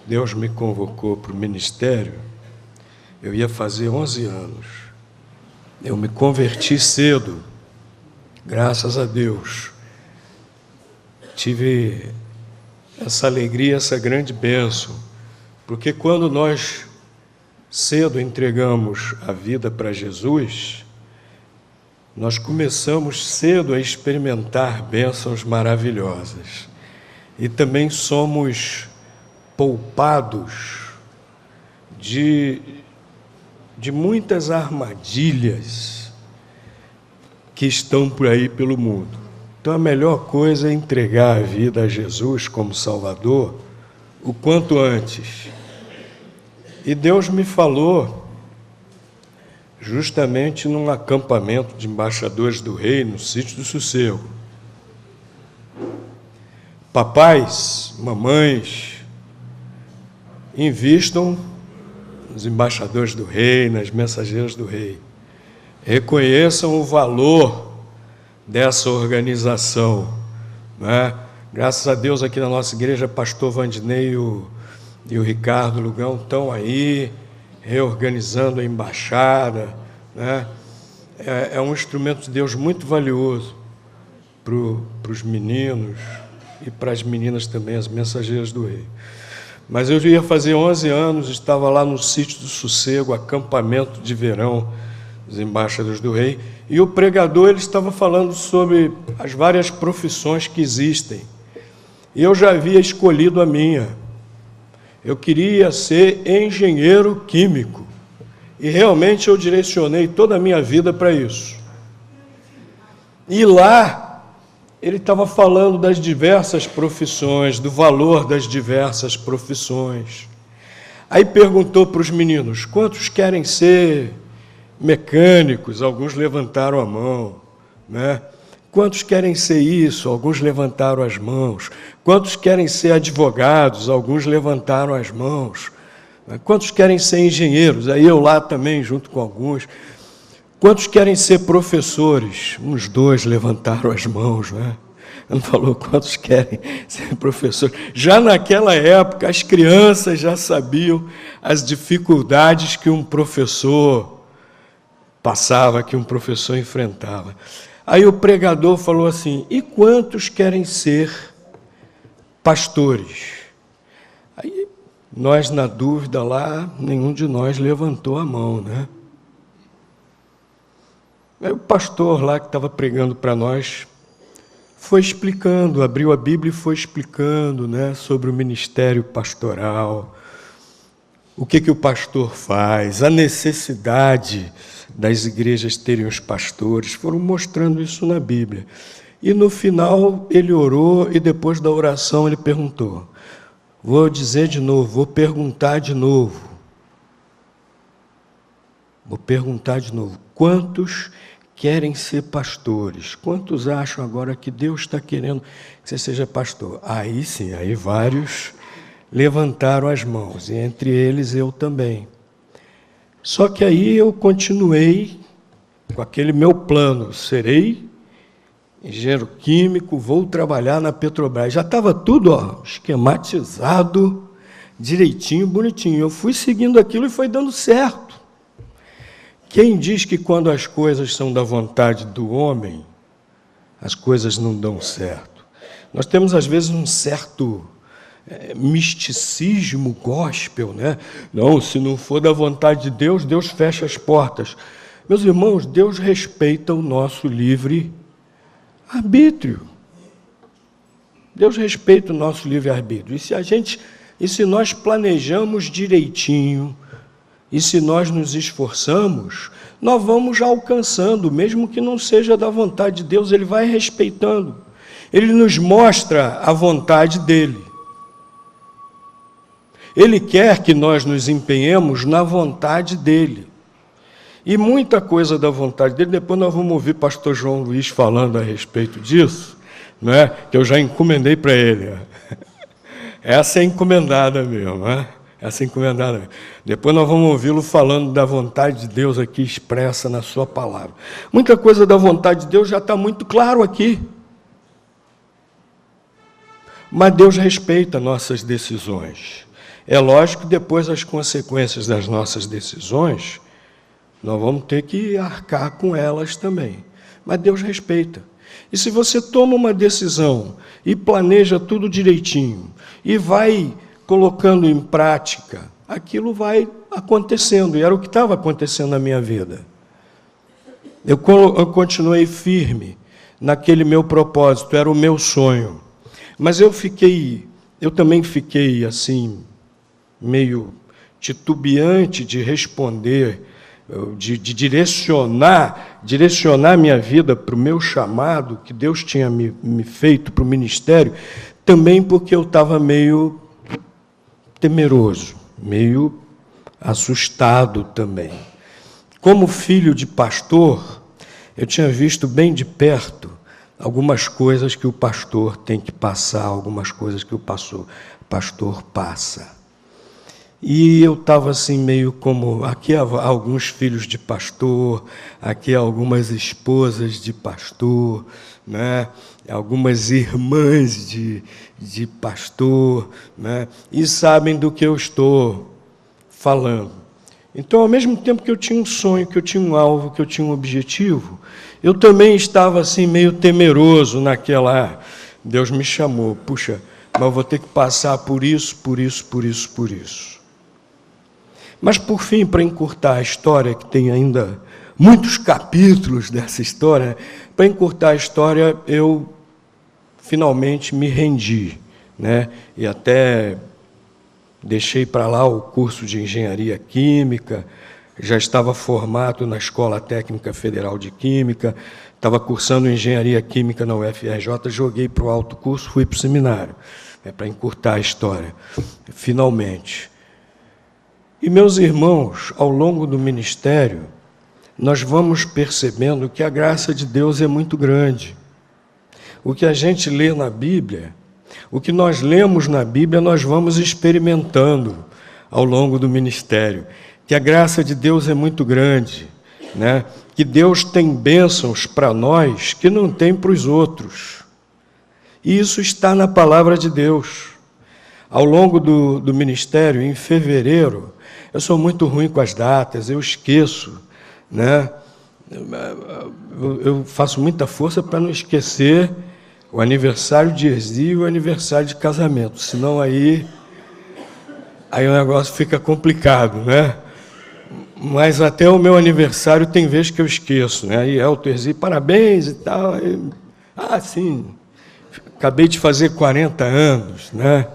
Deus me convocou para o ministério, eu ia fazer 11 anos. Eu me converti cedo, graças a Deus. Tive essa alegria, essa grande bênção, porque quando nós cedo entregamos a vida para Jesus, nós começamos cedo a experimentar bênçãos maravilhosas e também somos poupados de muitas armadilhas que estão por aí pelo mundo. Então a melhor coisa é entregar a vida a Jesus como Salvador o quanto antes. E Deus me falou justamente num acampamento de embaixadores do rei, no Sítio do Sossego. Papais, mamães, invistam nos embaixadores do rei, nas mensageiras do rei. Reconheçam o valor dessa organização, né? Graças a Deus, aqui na nossa igreja, pastor Vandinei e o Ricardo Lugão estão aí, reorganizando a embaixada, né? É um instrumento de Deus muito valioso para os meninos e para as meninas também, as mensageiras do rei. Mas eu ia fazer 11 anos, estava lá no Sítio do Sossego, acampamento de verão dos embaixadores do rei, e o pregador ele estava falando sobre as várias profissões que existem. E eu já havia escolhido a minha. Eu queria ser engenheiro químico. E realmente eu direcionei toda a minha vida para isso. E lá, ele estava falando das diversas profissões, do valor das diversas profissões. Aí perguntou para os meninos, quantos querem ser mecânicos? Alguns levantaram a mão, né? Quantos querem ser isso? Alguns levantaram as mãos. Quantos querem ser advogados? Alguns levantaram as mãos. Quantos querem ser engenheiros? Aí eu lá também, junto com alguns. Quantos querem ser professores? Uns 2 levantaram as mãos, né? Ele falou, quantos querem ser professores? Já naquela época, as crianças já sabiam as dificuldades que um professor passava, que um professor enfrentava. Aí o pregador falou assim, e quantos querem ser pastores? Aí nós, na dúvida lá, nenhum de nós levantou a mão, né? Aí o pastor lá que estava pregando para nós foi explicando, abriu a Bíblia e foi explicando, né, sobre o ministério pastoral, o que o pastor faz, a necessidade das igrejas terem os pastores, foram mostrando isso na Bíblia. E no final ele orou e depois da oração ele perguntou, vou dizer de novo, vou perguntar de novo, quantos querem ser pastores? Quantos acham agora que Deus está querendo que você seja pastor? Aí sim, aí vários levantaram as mãos, e entre eles eu também. Só que aí eu continuei com aquele meu plano, serei engenheiro químico, vou trabalhar na Petrobras. Já estava tudo esquematizado, direitinho, bonitinho. Eu fui seguindo aquilo e foi dando certo. Quem diz que quando as coisas são da vontade do homem, as coisas não dão certo? Nós temos, às vezes, um certo misticismo gospel, né? Não, se não for da vontade de Deus, Deus fecha as portas. Meus irmãos, Deus respeita o nosso livre-arbítrio. Deus respeita o nosso livre-arbítrio. E se nós planejamos direitinho, e se nós nos esforçamos, nós vamos já alcançando, mesmo que não seja da vontade de Deus, Ele vai respeitando. Ele nos mostra a vontade dEle. Ele quer que nós nos empenhemos na vontade dEle. E muita coisa da vontade dEle, depois nós vamos ouvir pastor João Luiz falando a respeito disso, né? Que eu já encomendei para ele. Essa é encomendada mesmo, né? Essa é encomendada mesmo. Depois nós vamos ouvi-lo falando da vontade de Deus aqui expressa na sua palavra. Muita coisa da vontade de Deus já está muito claro aqui. Mas Deus respeita nossas decisões. É lógico que depois as consequências das nossas decisões, nós vamos ter que arcar com elas também. Mas Deus respeita. E se você toma uma decisão e planeja tudo direitinho e vai colocando em prática, aquilo vai acontecendo. E era o que estava acontecendo na minha vida. Eu continuei firme naquele meu propósito, era o meu sonho. Mas eu também fiquei assim, meio titubeante de responder, de direcionar minha vida para o meu chamado, que Deus tinha me feito para o ministério, também porque eu estava meio temeroso, meio assustado também. Como filho de pastor, eu tinha visto bem de perto algumas coisas que o pastor tem que passar, algumas coisas que o pastor passa. E eu estava assim meio como, aqui há alguns filhos de pastor, aqui há algumas esposas de pastor, né? Algumas irmãs de pastor, né? E sabem do que eu estou falando. Então, ao mesmo tempo que eu tinha um sonho, que eu tinha um alvo, que eu tinha um objetivo, eu também estava assim meio temeroso naquela... Deus me chamou, puxa, mas eu vou ter que passar por isso. Mas, por fim, para encurtar a história, que tem ainda muitos capítulos dessa história, para encurtar a história, eu finalmente me rendi, né? E até deixei para lá o curso de Engenharia Química, já estava formado na Escola Técnica Federal de Química, estava cursando Engenharia Química na UFRJ, joguei para o alto curso, fui para o seminário, para encurtar a história, finalmente. E, meus irmãos, ao longo do ministério, nós vamos percebendo que a graça de Deus é muito grande. O que a gente lê na Bíblia, o que nós lemos na Bíblia, nós vamos experimentando ao longo do ministério. Que a graça de Deus é muito grande, né? Que Deus tem bênçãos para nós que não tem para os outros. E isso está na palavra de Deus. Ao longo do ministério, em fevereiro, eu sou muito ruim com as datas, eu esqueço, né? Eu faço muita força para não esquecer o aniversário de Erzi e o aniversário de casamento, senão aí o negócio fica complicado, né? Mas até o meu aniversário tem vezes que eu esqueço, né? Aí Elton, Erzi, parabéns e tal. Sim, acabei de fazer 40 anos, né?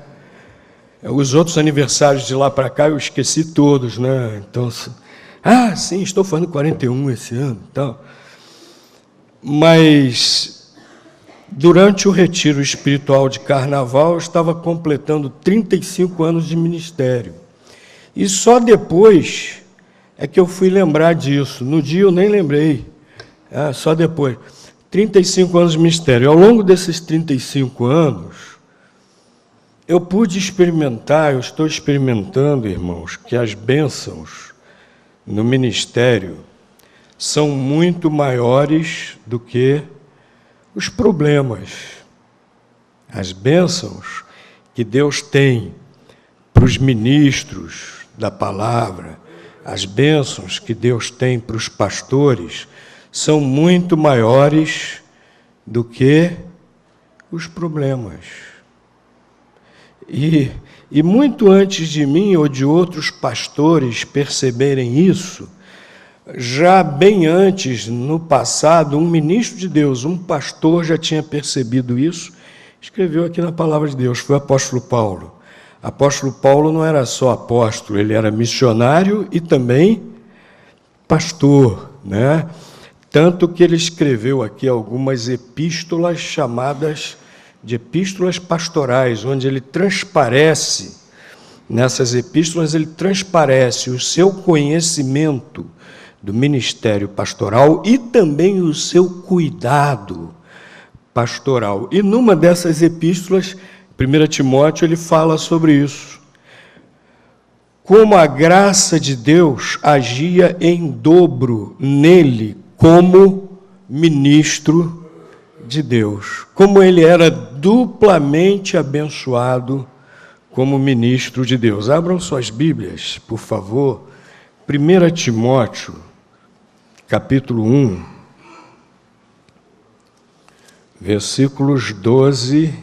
Os outros aniversários de lá para cá eu esqueci todos, né? Então, sim, estou fazendo 41 esse ano. Então. Mas, durante o retiro espiritual de Carnaval, eu estava completando 35 anos de ministério. E só depois é que eu fui lembrar disso. No dia eu nem lembrei, só depois. 35 anos de ministério. Ao longo desses 35 anos, eu pude experimentar, eu estou experimentando, irmãos, que as bênçãos no ministério são muito maiores do que os problemas. As bênçãos que Deus tem para os ministros da palavra, as bênçãos que Deus tem para os pastores, são muito maiores do que os problemas. E muito antes de mim ou de outros pastores perceberem isso, já bem antes, no passado, um ministro de Deus, um pastor já tinha percebido isso, escreveu aqui na Palavra de Deus, foi o apóstolo Paulo. Apóstolo Paulo não era só apóstolo, ele era missionário e também pastor, né? Tanto que ele escreveu aqui algumas epístolas chamadas de epístolas pastorais, onde ele transparece, nessas epístolas ele transparece o seu conhecimento do ministério pastoral e também o seu cuidado pastoral. E numa dessas epístolas, 1 Timóteo, ele fala sobre isso. Como a graça de Deus agia em dobro nele como ministro de Deus, como ele era duplamente abençoado como ministro de Deus. Abram suas Bíblias, por favor. 1 Timóteo, capítulo 1, versículos 12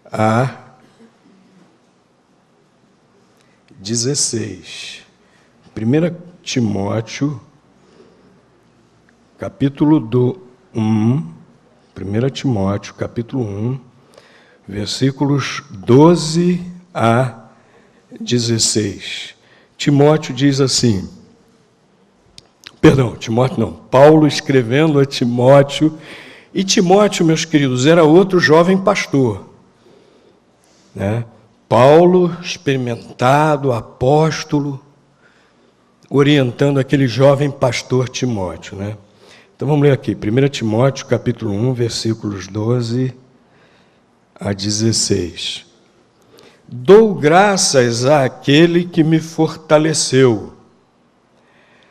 a 16. 1 Timóteo, capítulo 1, 1 Timóteo, capítulo 1, versículos 12 a 16. Timóteo diz assim, Paulo escrevendo a Timóteo, e Timóteo, meus queridos, era outro jovem pastor, né? Paulo, experimentado, apóstolo, orientando aquele jovem pastor Timóteo, né? Então vamos ler aqui, 1 Timóteo, capítulo 1, versículos 12 a 16. Dou graças àquele que me fortaleceu,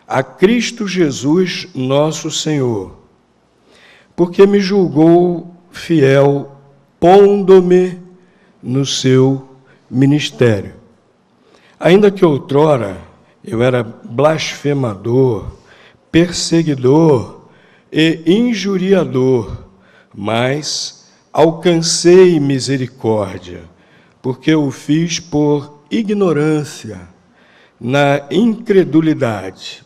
a Cristo Jesus, nosso Senhor, porque me julgou fiel, pondo-me no seu ministério. Ainda que outrora eu era blasfemador, perseguidor e injuriador, mas alcancei misericórdia, porque o fiz por ignorância, na incredulidade.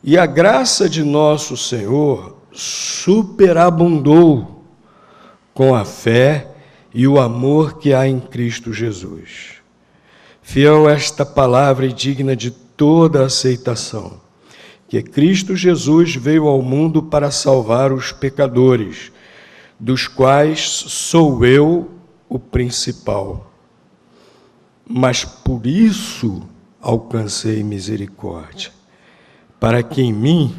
E a graça de nosso Senhor superabundou com a fé e o amor que há em Cristo Jesus. Fiel esta palavra e digna de toda aceitação, que Cristo Jesus veio ao mundo para salvar os pecadores, dos quais sou eu o principal. Mas por isso alcancei misericórdia, para que em mim,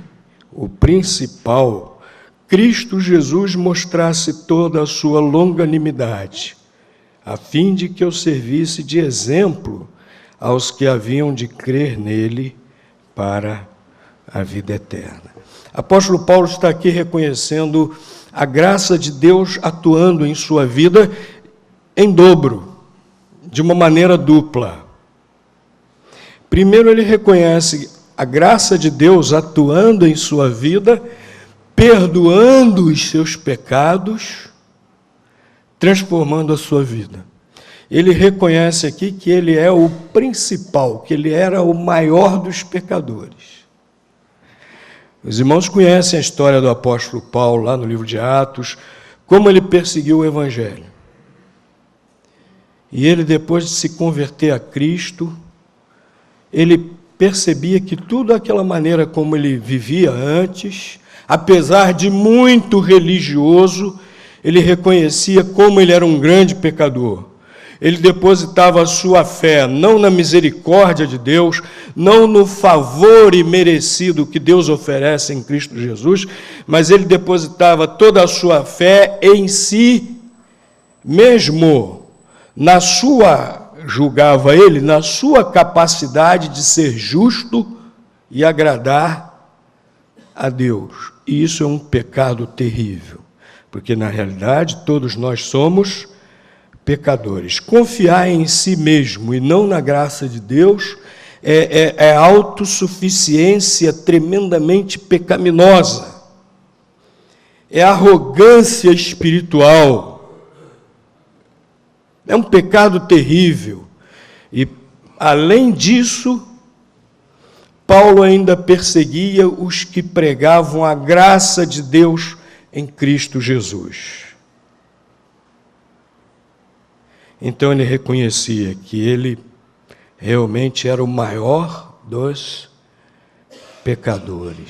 o principal, Cristo Jesus mostrasse toda a sua longanimidade, a fim de que eu servisse de exemplo aos que haviam de crer nele para a vida eterna. Apóstolo Paulo está aqui reconhecendo a graça de Deus atuando em sua vida em dobro, de uma maneira dupla. Primeiro, ele reconhece a graça de Deus atuando em sua vida, perdoando os seus pecados, transformando a sua vida. Ele reconhece aqui que ele é o principal, que ele era o maior dos pecadores. Os irmãos conhecem a história do apóstolo Paulo, lá no livro de Atos, como ele perseguiu o Evangelho. E ele, depois de se converter a Cristo, ele percebia que tudo aquela maneira como ele vivia antes, apesar de muito religioso, ele reconhecia como ele era um grande pecador. Ele depositava a sua fé não na misericórdia de Deus, não no favor imerecido que Deus oferece em Cristo Jesus, mas ele depositava toda a sua fé em si mesmo, julgava ele, na sua capacidade de ser justo e agradar a Deus. E isso é um pecado terrível, porque na realidade todos nós somos pecadores. Confiar em si mesmo e não na graça de Deus é autossuficiência tremendamente pecaminosa. É arrogância espiritual. É um pecado terrível. E, além disso, Paulo ainda perseguia os que pregavam a graça de Deus em Cristo Jesus. Então ele reconhecia que ele realmente era o maior dos pecadores.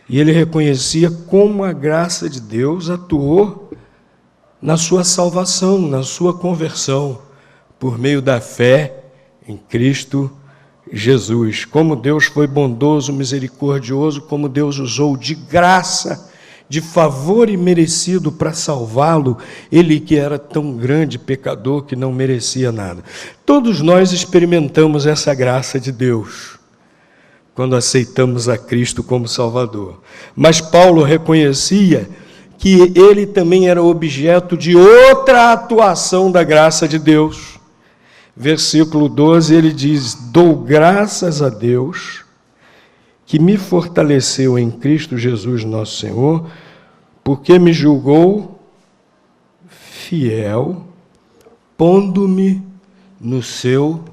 E ele reconhecia como a graça de Deus atuou na sua salvação, na sua conversão, por meio da fé em Cristo Jesus. Como Deus foi bondoso, misericordioso, como Deus usou de graça, de favor imerecido para salvá-lo, ele que era tão grande pecador que não merecia nada. Todos nós experimentamos essa graça de Deus quando aceitamos a Cristo como Salvador. Mas Paulo reconhecia que ele também era objeto de outra atuação da graça de Deus. Versículo 12, ele diz: dou graças a Deus que me fortaleceu em Cristo Jesus nosso Senhor, porque me julgou fiel, pondo-me no seu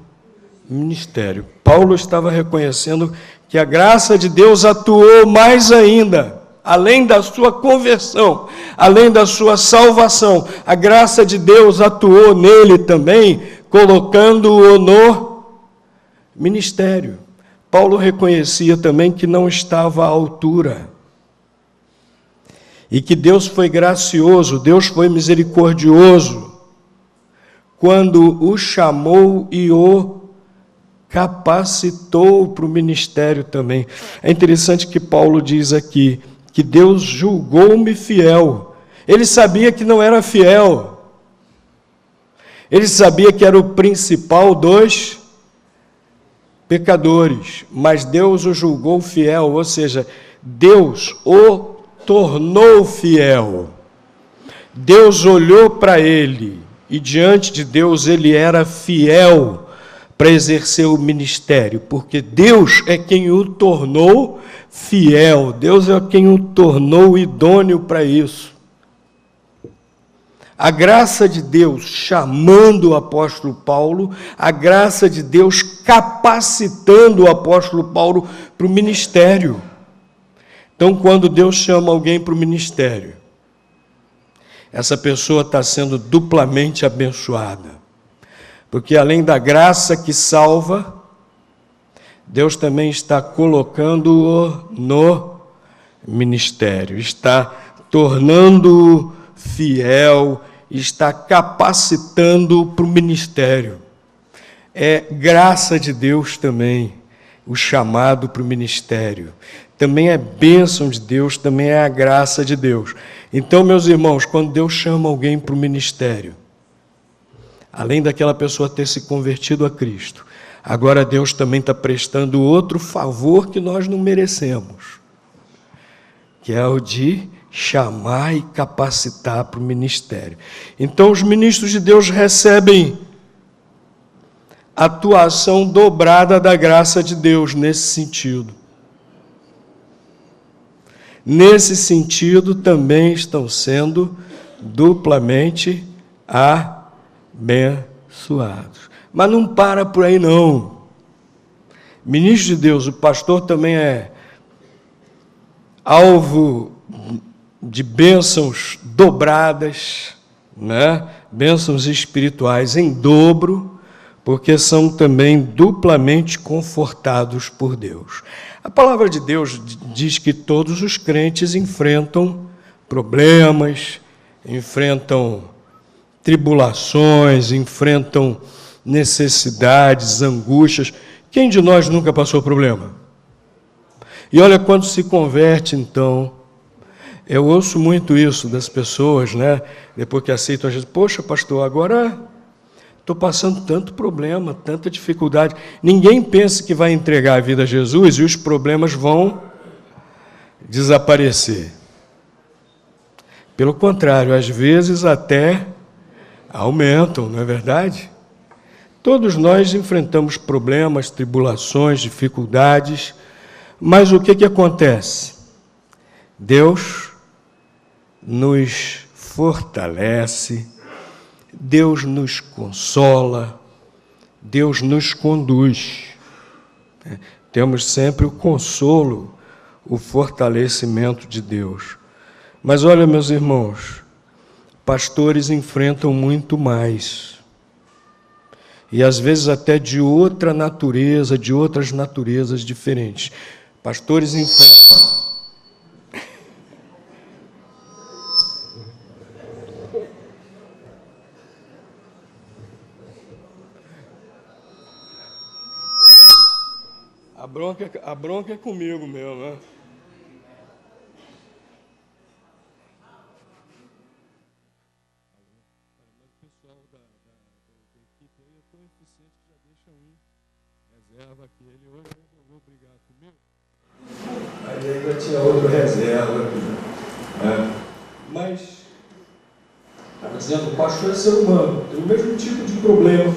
ministério. Paulo estava reconhecendo que a graça de Deus atuou mais ainda, além da sua conversão, além da sua salvação. A graça de Deus atuou nele também, colocando-o no ministério. Paulo reconhecia também que não estava à altura, e que Deus foi gracioso, Deus foi misericordioso, quando o chamou e o capacitou para o ministério também. É interessante que Paulo diz aqui, que Deus julgou-me fiel. Ele sabia que não era fiel. Ele sabia que era o principal dos pecadores, mas Deus o julgou fiel, ou seja, Deus o tornou fiel. Deus olhou para ele e diante de Deus ele era fiel para exercer o ministério, porque Deus é quem o tornou fiel, Deus é quem o tornou idôneo para isso. A graça de Deus chamando o apóstolo Paulo, a graça de Deus capacitando o apóstolo Paulo para o ministério. Então, quando Deus chama alguém para o ministério, essa pessoa está sendo duplamente abençoada. Porque além da graça que salva, Deus também está colocando-o no ministério, está tornando-o fiel, está capacitando-o para o ministério. É graça de Deus também, o chamado para o ministério. Também é bênção de Deus, também é a graça de Deus. Então, meus irmãos, quando Deus chama alguém para o ministério, além daquela pessoa ter se convertido a Cristo, agora Deus também está prestando outro favor que nós não merecemos, que é o de chamar e capacitar para o ministério. Então, os ministros de Deus recebem atuação dobrada da graça de Deus nesse sentido. Nesse sentido, também estão sendo duplamente abençoados. Mas não para por aí, não. Ministro de Deus, o pastor também é alvo de bênçãos dobradas, né? Bênçãos espirituais em dobro, porque são também duplamente confortados por Deus. A palavra de Deus diz que todos os crentes enfrentam problemas, enfrentam tribulações, enfrentam necessidades, angústias. Quem de nós nunca passou problema? E olha, quando se converte, então, eu ouço muito isso das pessoas, né? Depois que aceitam, a gente, poxa, pastor, agora estou passando tanto problema, tanta dificuldade. Ninguém pensa que vai entregar a vida a Jesus e os problemas vão desaparecer. Pelo contrário, às vezes até aumentam, não é verdade? Todos nós enfrentamos problemas, tribulações, dificuldades, mas o que acontece? Deus nos fortalece, Deus nos consola, Deus nos conduz. Temos sempre o consolo, o fortalecimento de Deus. Mas olha, meus irmãos, pastores enfrentam muito mais. E às vezes até de outra natureza, de outras naturezas diferentes. Pastores enfrentam. A bronca é comigo mesmo, né? O pessoal da equipe aí é tão eficiente que já deixa um reserva aqui. Ele hoje resolveu brigar comigo. Aí ainda tinha outro reserva aqui. Mas, estava dizendo, o pastor é ser humano, tem o mesmo tipo de problemas,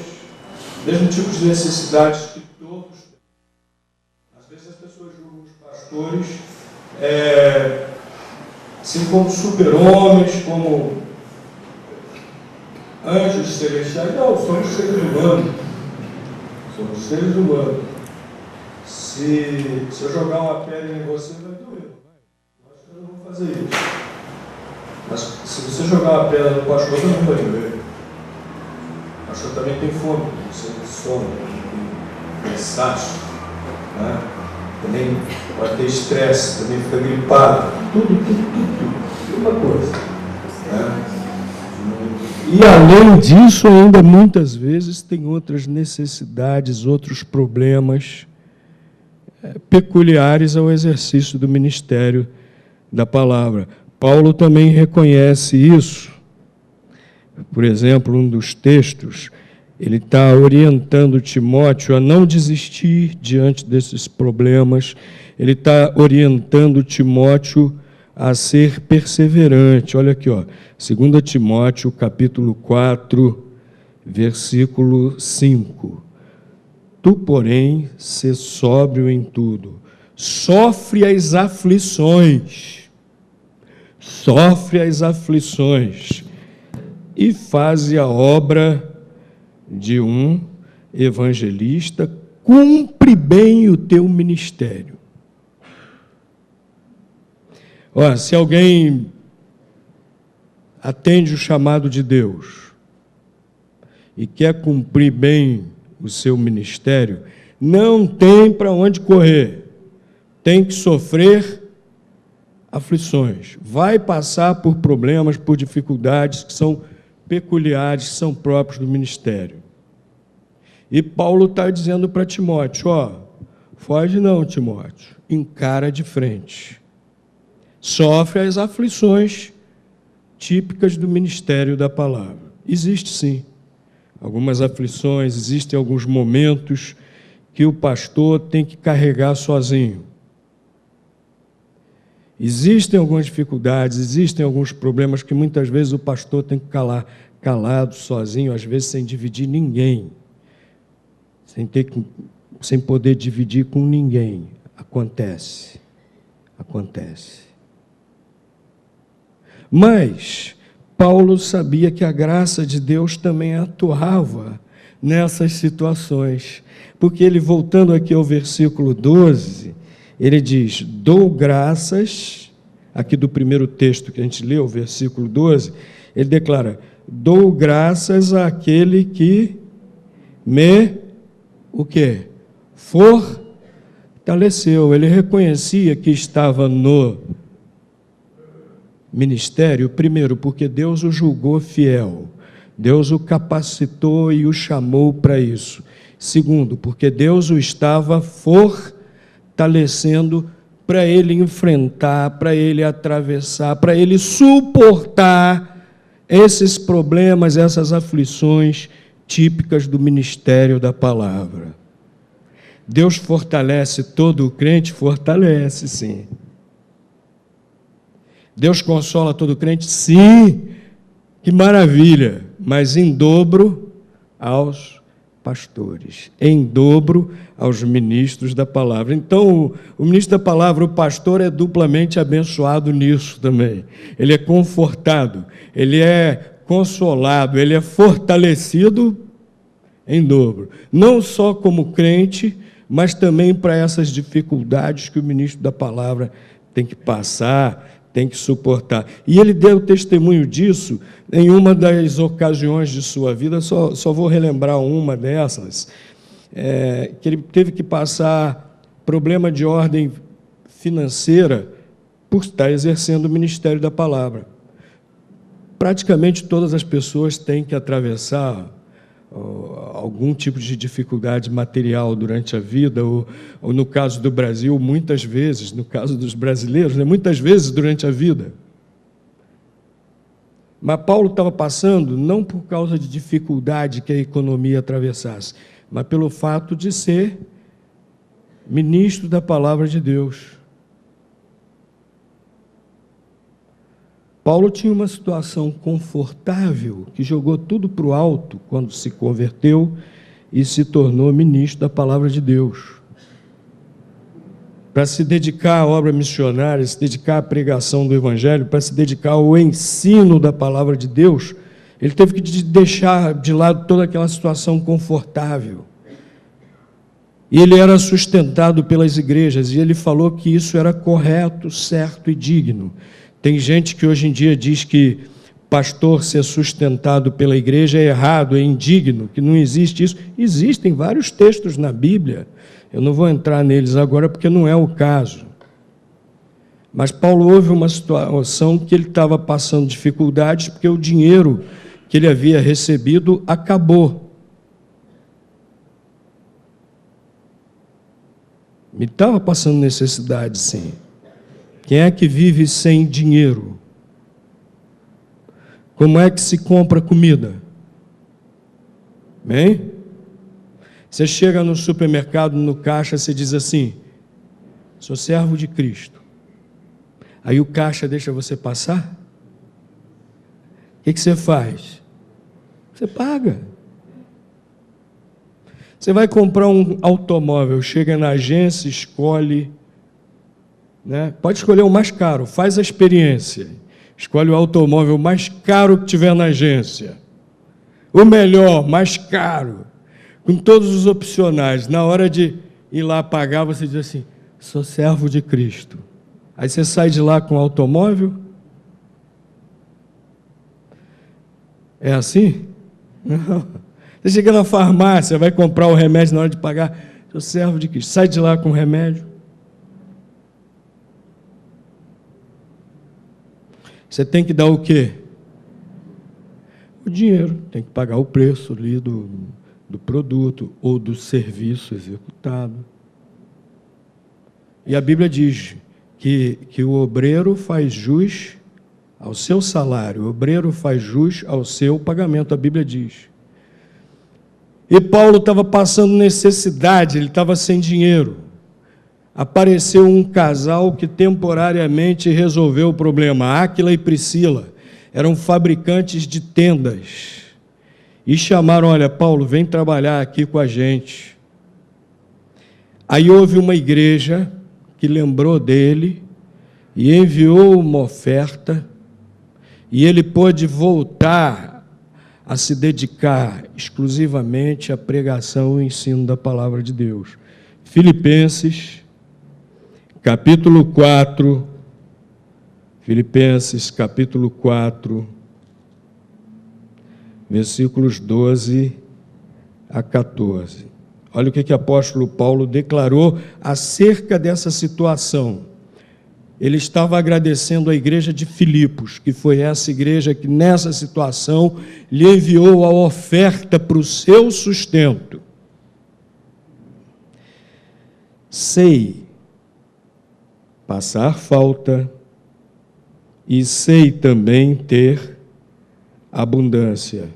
o mesmo tipo de necessidades que todos têm. Às vezes as pessoas julgam os pastores assim como super-homens, como anjos celestiais. Não, somos seres humanos. Somos seres humanos. Se eu jogar uma pedra em você, vai doer. Eu acho que eu não vou fazer isso. Mas se você jogar uma pedra no pastor, não vai doer. O pastor também tem fome, você tem sono, tem cansaço, né? Também pode ter estresse, também fica gripado. Tudo. Uma coisa. Né? E além disso, ainda muitas vezes tem outras necessidades, outros problemas peculiares ao exercício do ministério da palavra. Paulo também reconhece isso. Por exemplo, um dos textos, ele está orientando Timóteo a não desistir diante desses problemas, ele está orientando Timóteo a ser perseverante. Olha aqui, 2 Timóteo, capítulo 4, versículo 5. Tu, porém, sê sóbrio em tudo, sofre as aflições, e faze a obra de um evangelista, cumpre bem o teu ministério. Se alguém atende o chamado de Deus e quer cumprir bem o seu ministério, não tem para onde correr, tem que sofrer aflições, vai passar por problemas, por dificuldades que são peculiares, que são próprios do ministério. E Paulo está dizendo para Timóteo, foge não, Timóteo, encara de frente. Sofre as aflições típicas do ministério da palavra. Existe sim algumas aflições, existem alguns momentos que o pastor tem que carregar sozinho. Existem algumas dificuldades, existem alguns problemas que muitas vezes o pastor tem que calado, sozinho, às vezes sem dividir ninguém, sem poder dividir com ninguém. Acontece. Mas Paulo sabia que a graça de Deus também atuava nessas situações, porque ele, voltando aqui ao versículo 12, ele diz, dou graças, aqui do primeiro texto que a gente leu, versículo 12, ele declara, dou graças àquele que me, fortaleceu. Ele reconhecia que estava no ministério, primeiro, porque Deus o julgou fiel, Deus o capacitou e o chamou para isso. Segundo, porque Deus o estava fortalecendo para ele enfrentar, para ele atravessar, para ele suportar esses problemas, essas aflições típicas do ministério da palavra. Deus fortalece todo o crente? Fortalece, sim. Deus consola todo crente? Sim, que maravilha, mas em dobro aos pastores, em dobro aos ministros da palavra. Então, o ministro da palavra, o pastor, é duplamente abençoado nisso também. Ele é confortado, ele é consolado, ele é fortalecido em dobro. Não só como crente, mas também para essas dificuldades que o ministro da palavra tem que passar, tem que suportar. E ele deu testemunho disso em uma das ocasiões de sua vida, só vou relembrar uma dessas, que ele teve que passar problema de ordem financeira por estar exercendo o ministério da palavra. Praticamente todas as pessoas têm que atravessar algum tipo de dificuldade material durante a vida, ou no caso do Brasil, muitas vezes, no caso dos brasileiros, muitas vezes durante a vida. Mas Paulo estava passando não por causa de dificuldade que a economia atravessasse, mas pelo fato de ser ministro da palavra de Deus. Paulo tinha uma situação confortável, que jogou tudo para o alto quando se converteu e se tornou ministro da palavra de Deus. Para se dedicar à obra missionária, se dedicar à pregação do Evangelho, para se dedicar ao ensino da palavra de Deus, ele teve que deixar de lado toda aquela situação confortável. E ele era sustentado pelas igrejas, e ele falou que isso era correto, certo e digno. Tem gente que hoje em dia diz que pastor ser sustentado pela igreja é errado, é indigno, que não existe isso. Existem vários textos na Bíblia. Eu não vou entrar neles agora porque não é o caso. Mas Paulo houve uma situação que ele estava passando dificuldades porque o dinheiro que ele havia recebido acabou. Ele estava passando necessidade, sim. Quem é que vive sem dinheiro? Como é que se compra comida? Bem? Você chega no supermercado, no caixa, você diz assim: sou servo de Cristo. Aí o caixa deixa você passar? O que você faz? Você paga. Você vai comprar um automóvel, chega na agência, escolhe, né? Pode escolher o mais caro, faz a experiência. Escolhe o automóvel mais caro que tiver na agência. O melhor, mais caro, com todos os opcionais. Na hora de ir lá pagar, você diz assim: sou servo de Cristo. Aí você sai de lá com o automóvel. É assim? Não. Você chega na farmácia, vai comprar o remédio, na hora de pagar, sou servo de Cristo. Sai de lá com o remédio. Você tem que dar o quê? O dinheiro. Tem que pagar o preço ali do produto ou do serviço executado. E a Bíblia diz que o obreiro faz jus ao seu salário, o obreiro faz jus ao seu pagamento, a Bíblia diz. E Paulo estava passando necessidade, ele estava sem dinheiro. Apareceu um casal que temporariamente resolveu o problema. Áquila e Priscila eram fabricantes de tendas. E chamaram: olha, Paulo, vem trabalhar aqui com a gente. Aí houve uma igreja que lembrou dele e enviou uma oferta, e ele pôde voltar a se dedicar exclusivamente à pregação e ensino da palavra de Deus. Filipenses, capítulo 4, Filipenses, capítulo 4, versículos 12 a 14. Olha o que o apóstolo Paulo declarou acerca dessa situação. Ele estava agradecendo a igreja de Filipos, que foi essa igreja que nessa situação lhe enviou a oferta para o seu sustento. Sei passar falta e sei também ter abundância.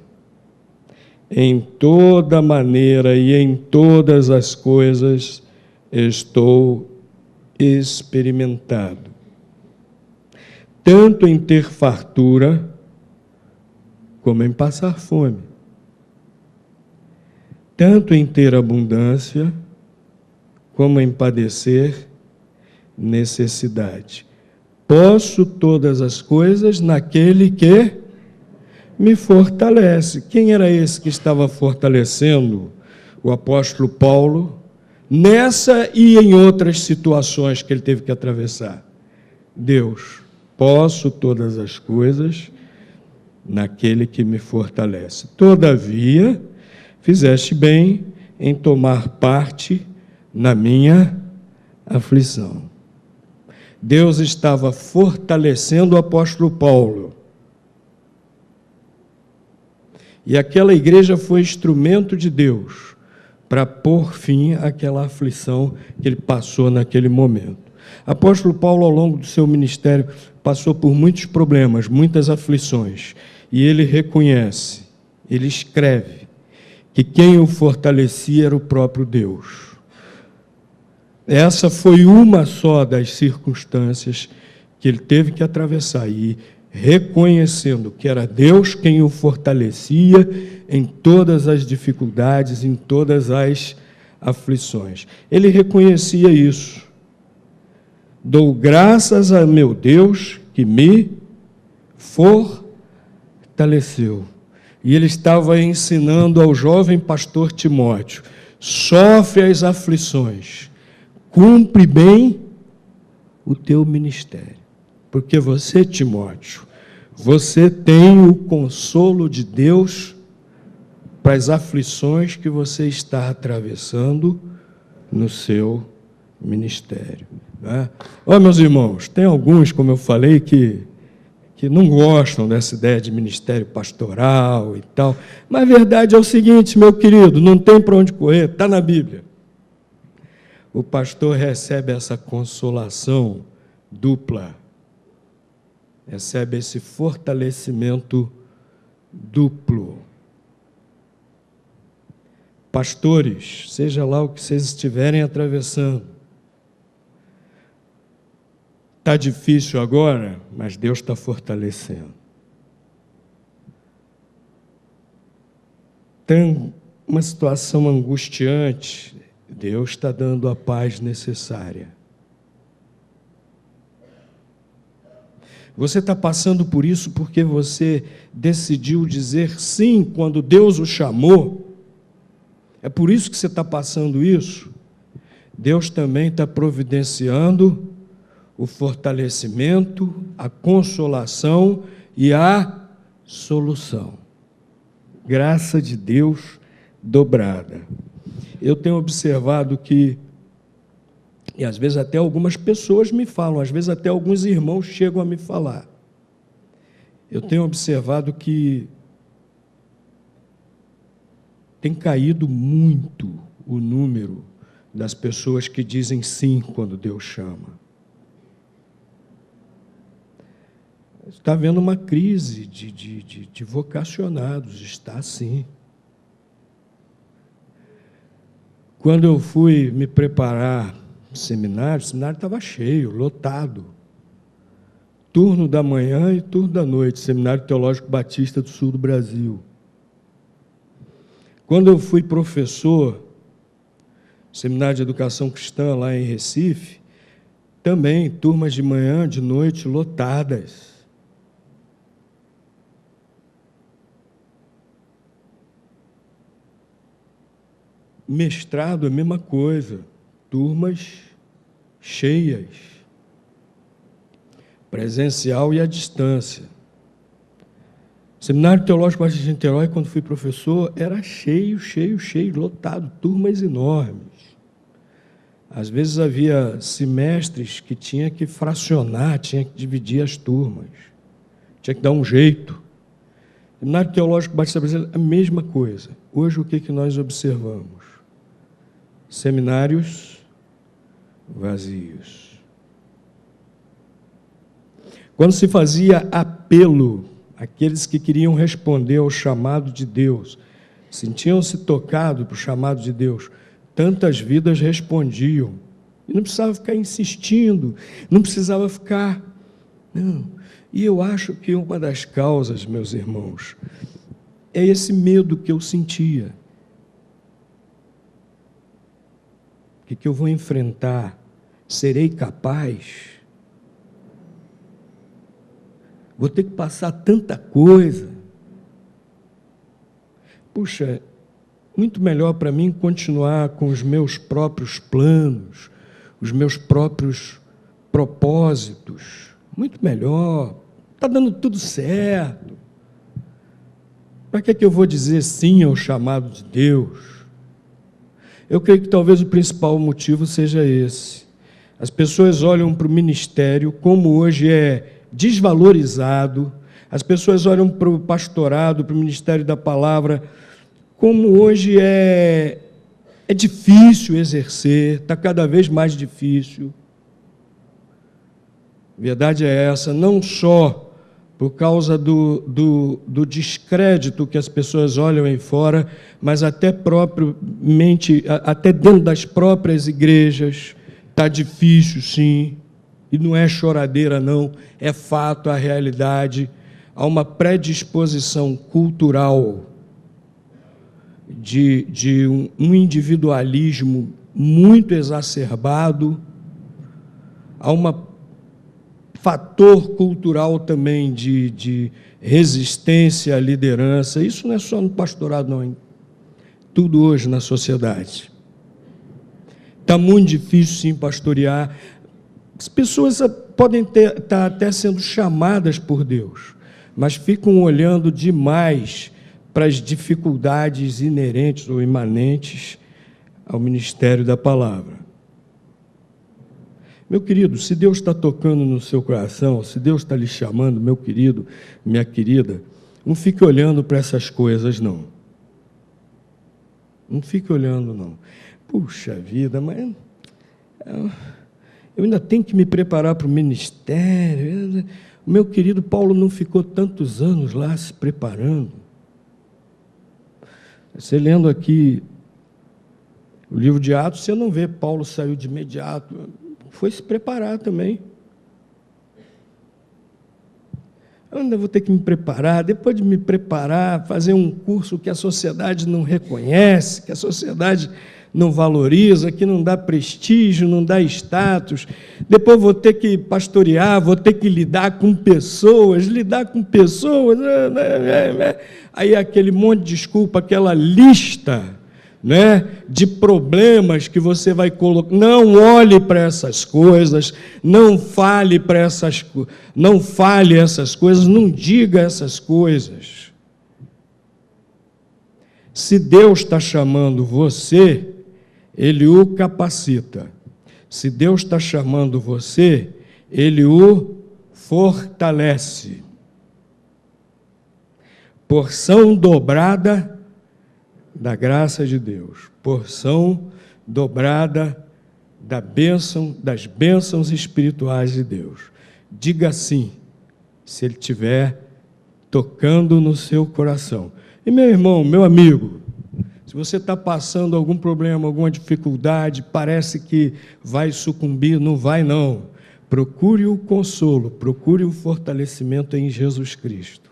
Em toda maneira e em todas as coisas estou experimentado, tanto em ter fartura, como em passar fome, tanto em ter abundância, como em padecer necessidade. Posso todas as coisas naquele que me fortalece. Quem era esse que estava fortalecendo o apóstolo Paulo nessa e em outras situações que ele teve que atravessar? Deus. Posso todas as coisas naquele que me fortalece. Todavia, fizeste bem em tomar parte na minha aflição. Deus estava fortalecendo o apóstolo Paulo. E aquela igreja foi instrumento de Deus para pôr fim àquela aflição que ele passou naquele momento. Apóstolo Paulo, ao longo do seu ministério, passou por muitos problemas, muitas aflições, e ele reconhece, ele escreve, que quem o fortalecia era o próprio Deus. Essa foi uma só das circunstâncias que ele teve que atravessar, e reconhecendo que era Deus quem o fortalecia em todas as dificuldades, em todas as aflições. Ele reconhecia isso. Dou graças a meu Deus que me fortaleceu. E ele estava ensinando ao jovem pastor Timóteo: sofre as aflições, cumpre bem o teu ministério. Porque você, Timóteo, você tem o consolo de Deus para as aflições que você está atravessando no seu ministério. Né? Meus irmãos, tem alguns, como eu falei, que não gostam dessa ideia de ministério pastoral e tal, mas a verdade é o seguinte, meu querido, não tem para onde correr, está na Bíblia. O pastor recebe essa consolação dupla, recebe esse fortalecimento duplo. Pastores, seja lá o que vocês estiverem atravessando, está difícil agora, mas Deus está fortalecendo. Tem uma situação angustiante, Deus está dando a paz necessária. Você está passando por isso porque você decidiu dizer sim quando Deus o chamou. É por isso que você está passando isso. Deus também está providenciando o fortalecimento, a consolação e a solução. Graça de Deus dobrada. Eu tenho observado que, e às vezes até algumas pessoas me falam, às vezes até alguns irmãos chegam a me falar. Eu tenho observado que tem caído muito o número das pessoas que dizem sim quando Deus chama. Está havendo uma crise de vocacionados, está assim. Quando eu fui me preparar o seminário estava cheio, lotado. Turno da manhã e turno da noite, Seminário Teológico Batista do Sul do Brasil. Quando eu fui professor, Seminário de Educação Cristã lá em Recife, também turmas de manhã, de noite, lotadas. Mestrado é a mesma coisa, turmas cheias, presencial e à distância. Seminário Teológico Batista de Niterói, quando fui professor, era cheio, lotado, turmas enormes. Às vezes havia semestres que tinha que fracionar, tinha que dividir as turmas, tinha que dar um jeito. Seminário Teológico Batista Brasileiro, a mesma coisa. Hoje, o que nós observamos? Seminários vazios. Quando se fazia apelo, aqueles que queriam responder ao chamado de Deus, sentiam-se tocados para o chamado de Deus, tantas vidas respondiam. E não precisava ficar insistindo, não precisava ficar... Não. E eu acho que uma das causas, meus irmãos, é esse medo que eu sentia. O que eu vou enfrentar? Serei capaz? Vou ter que passar tanta coisa. Puxa, muito melhor para mim continuar com os meus próprios planos, os meus próprios propósitos. Muito melhor. Está dando tudo certo. Para que eu vou dizer sim ao chamado de Deus? Eu creio que talvez o principal motivo seja esse. As pessoas olham para o ministério, como hoje é desvalorizado, as pessoas olham para o pastorado, para o ministério da palavra, como hoje é difícil exercer, está cada vez mais difícil. A verdade é essa, não só por causa do descrédito que as pessoas olham aí fora, mas até dentro das próprias igrejas, está difícil, sim. E não é choradeira, não, é fato, a realidade. Há uma predisposição cultural de um individualismo muito exacerbado, há um fator cultural também de resistência à liderança. Isso não é só no pastorado, não, hein? Tudo hoje na sociedade. Está muito difícil, sim, pastorear. As pessoas podem estar até sendo chamadas por Deus, mas ficam olhando demais para as dificuldades inerentes ou imanentes ao ministério da palavra. Meu querido, se Deus está tocando no seu coração, se Deus está lhe chamando, meu querido, minha querida, não fique olhando para essas coisas, não. Não fique olhando, não. Puxa vida, mas eu ainda tenho que me preparar para o ministério. O meu querido Paulo não ficou tantos anos lá se preparando. Você lendo aqui o livro de Atos, você não vê Paulo saiu de imediato, foi se preparar também. Eu ainda vou ter que me preparar, depois de me preparar, fazer um curso que a sociedade não reconhece, que a sociedade não valoriza, que não dá prestígio, não dá status. Depois vou ter que pastorear, vou ter que lidar com pessoas. Aí aquele monte de desculpa, aquela lista, né, de problemas que você vai colocar. Não olhe para essas coisas, não fale essas coisas, não diga essas coisas. Se Deus está chamando você, Ele o capacita. Se Deus está chamando você, Ele o fortalece. Porção dobrada da graça de Deus, porção dobrada das bênçãos espirituais de Deus. Diga sim, se Ele estiver tocando no seu coração. E meu irmão, meu amigo, se você está passando algum problema, alguma dificuldade, parece que vai sucumbir, não vai não. Procure o consolo, procure o fortalecimento em Jesus Cristo.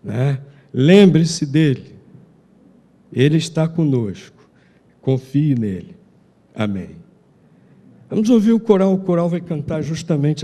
Né? Lembre-se dele. Ele está conosco. Confie nele. Amém. Vamos ouvir o coral vai cantar justamente